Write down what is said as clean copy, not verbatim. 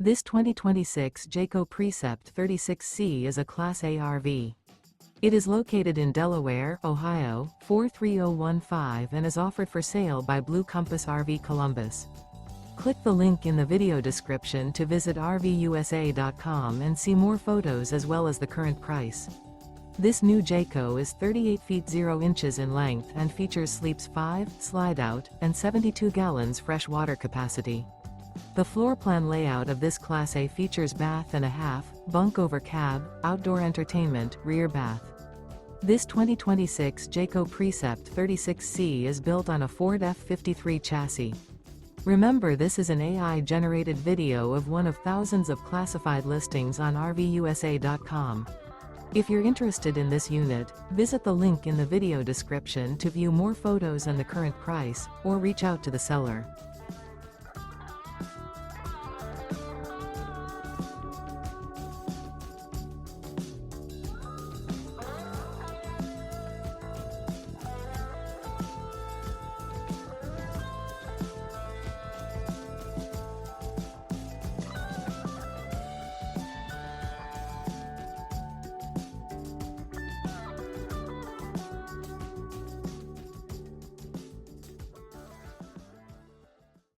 This 2026 Jayco Precept 36C is a Class A RV. It is located in Delaware, Ohio, 43015 and is offered for sale by Blue Compass RV Columbus. Click the link in the video description to visit RVUSA.com and see more photos as well as the current price. This new Jayco is 38 feet 0 inches in length and features sleeps 5, Slideout, and 72 gallons fresh water capacity. The floor plan layout of this Class A features bath and a half, bunk over cab, outdoor entertainment, rear bath. This 2026 Jayco Precept 36C is built on a Ford F53 chassis. Remember, this is an AI-generated video of one of thousands of classified listings on RVUSA.com. If you're interested in this unit, visit the link in the video description to view more photos and the current price, or reach out to the seller.